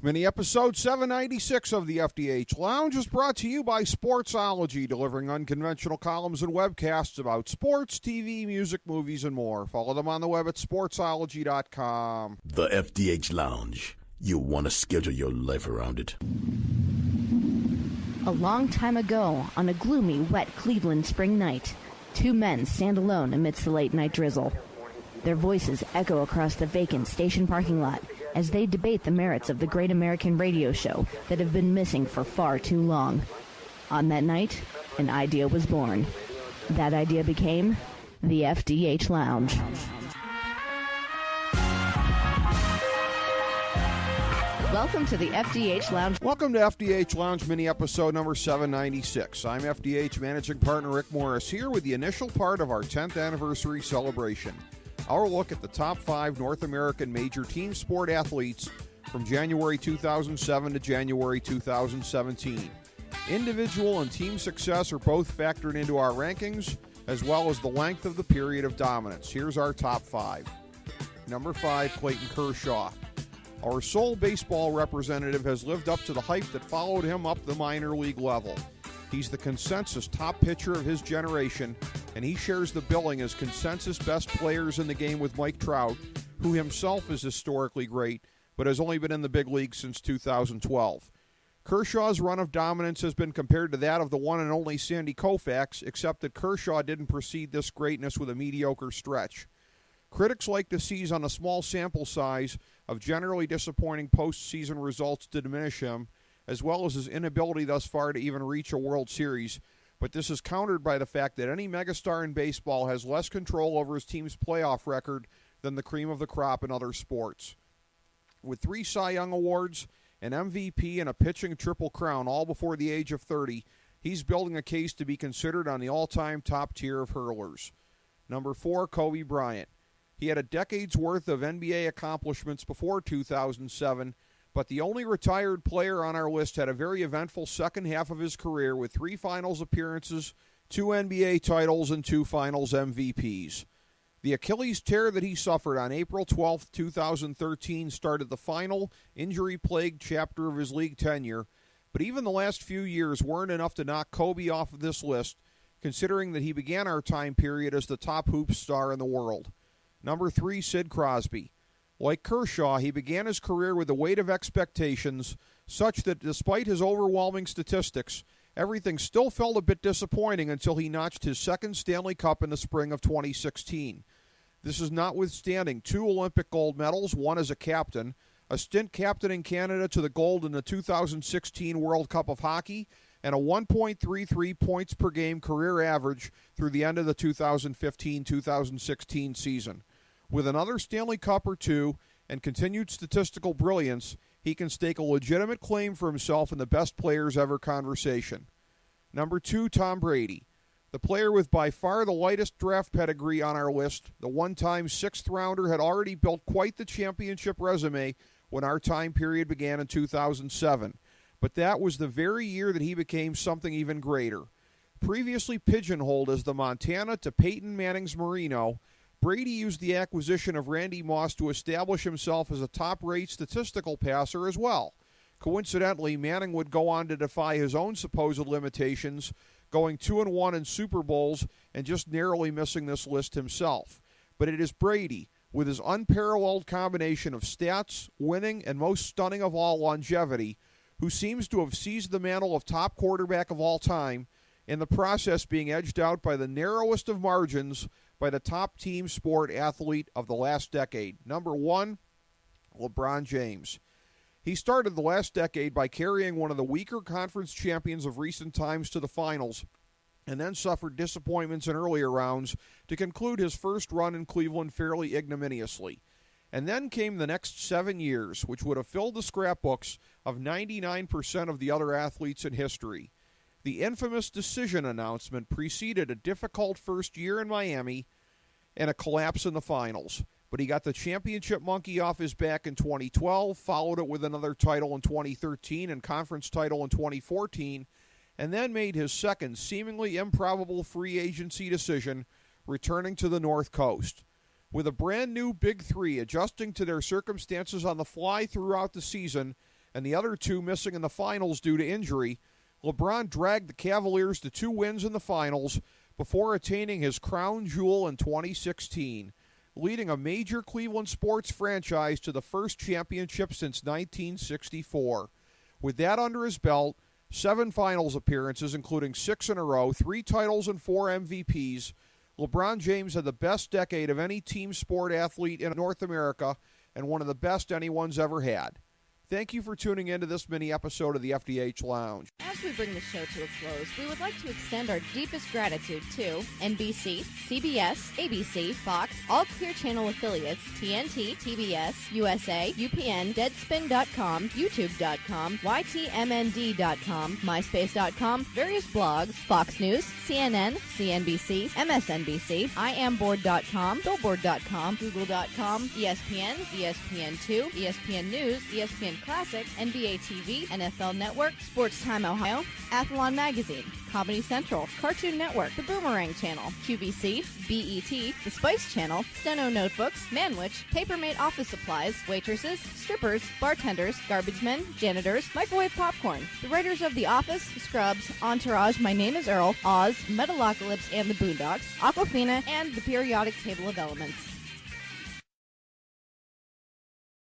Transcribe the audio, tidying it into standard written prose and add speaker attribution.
Speaker 1: Mini episode 796 of the FDH Lounge is brought to you by Sportsology, delivering unconventional columns and webcasts about sports, TV, music, movies, and more. Follow them on the web at sportsology.com.
Speaker 2: The FDH Lounge. You want to schedule your life around it.
Speaker 3: A long time ago, on a gloomy, wet Cleveland spring night, two men stand alone amidst the late-night drizzle. Their voices echo across the vacant station parking lot as they debate the merits of the great American radio show that have been missing for far too long. On that night, an idea was born. That idea became the FDH Lounge. Welcome to the FDH Lounge.
Speaker 1: Welcome to FDH Lounge mini episode number 796. I'm FDH Managing Partner Rick Morris here with the initial part of our 10th anniversary celebration. Our look at the top 5 North American major team sport athletes from January 2007 to January 2017. Individual and team success are both factored into our rankings, as well as the length of the period of dominance. Here's our top 5. Number 5, Clayton Kershaw. Our sole baseball representative has lived up to the hype that followed him up the minor league level. He's the consensus top pitcher of his generation, and he shares the billing as consensus best players in the game with Mike Trout, who himself is historically great, but has only been in the big league since 2012. Kershaw's run of dominance has been compared to that of the one and only Sandy Koufax, except that Kershaw didn't precede this greatness with a mediocre stretch. Critics like to seize on a small sample size of generally disappointing postseason results to diminish him, as well as his inability thus far to even reach a World Series, but this is countered by the fact that any megastar in baseball has less control over his team's playoff record than the cream of the crop in other sports. With 3 Cy Young Awards, an MVP, and a pitching triple crown, all before the age of 30, he's building a case to be considered on the all-time top tier of hurlers. Number 4, Kobe Bryant. He had a decade's worth of NBA accomplishments before 2007, but the only retired player on our list had a very eventful second half of his career with 3 finals appearances, 2 NBA titles, and 2 finals MVPs. The Achilles tear that he suffered on April 12, 2013 started the final, injury-plagued chapter of his league tenure, but even the last few years weren't enough to knock Kobe off of this list, considering that he began our time period as the top hoop star in the world. Number 3, Sid Crosby. Like Kershaw, he began his career with the weight of expectations, such that despite his overwhelming statistics, everything still felt a bit disappointing until he notched his second Stanley Cup in the spring of 2016. This is notwithstanding 2 Olympic gold medals, one as a captain, a stint captaining Canada to the gold in the 2016 World Cup of Hockey, and a 1.33 points per game career average through the end of the 2015-2016 season. With another Stanley Cup or 2 and continued statistical brilliance, he can stake a legitimate claim for himself in the best players ever conversation. Number 2, Tom Brady. The player with by far the lightest draft pedigree on our list, the one-time 6th rounder, had already built quite the championship resume when our time period began in 2007. But that was the very year that he became something even greater. Previously pigeonholed as the Montana to Peyton Manning's Marino, Brady used the acquisition of Randy Moss to establish himself as a top-rate statistical passer as well. Coincidentally, Manning would go on to defy his own supposed limitations, going 2-1 in Super Bowls and just narrowly missing this list himself. But it is Brady, with his unparalleled combination of stats, winning, and most stunning of all, longevity, who seems to have seized the mantle of top quarterback of all time, in the process being edged out by the narrowest of margins by the top team sport athlete of the last decade. Number 1, LeBron James. He started the last decade by carrying one of the weaker conference champions of recent times to the finals, and then suffered disappointments in earlier rounds to conclude his first run in Cleveland fairly ignominiously. And then came the next 7 years, which would have filled the scrapbooks of 99% of the other athletes in history. The infamous decision announcement preceded a difficult first year in Miami and a collapse in the finals. But he got the championship monkey off his back in 2012, followed it with another title in 2013 and conference title in 2014, and then made his second seemingly improbable free agency decision, returning to the North Coast. With a brand new Big Three adjusting to their circumstances on the fly throughout the season, and the other 2 missing in the finals due to injury, LeBron dragged the Cavaliers to 2 wins in the finals before attaining his crown jewel in 2016, leading a major Cleveland sports franchise to the first championship since 1964. With that under his belt, 7 finals appearances, including 6 in a row, 3 titles and 4 MVPs, LeBron James had the best decade of any team sport athlete in North America and one of the best anyone's ever had. Thank you for tuning in to this mini episode of the FDH Lounge.
Speaker 4: As we bring the show to a close, we would like to extend our deepest gratitude to NBC, CBS, ABC, Fox, all Clear Channel affiliates, TNT, TBS, USA, UPN, Deadspin.com, YouTube.com, YTMND.com, MySpace.com, various blogs, Fox News, CNN, CNBC, MSNBC, IamBoard.com, Billboard.com, Google.com, ESPN, ESPN2, ESPN News, ESPN Classic, NBA TV, NFL Network, Sports Time Ohio, Athlon Magazine, Comedy Central, Cartoon Network, The Boomerang Channel, QVC, BET, The Spice Channel, Steno Notebooks, Manwich, Papermate Office Supplies, waitresses, strippers, bartenders, garbage men, janitors, microwave popcorn, the writers of The Office, Scrubs, Entourage, My Name is Earl, Oz, Metalocalypse and the Boondocks, Aquafina, and The Periodic Table of Elements.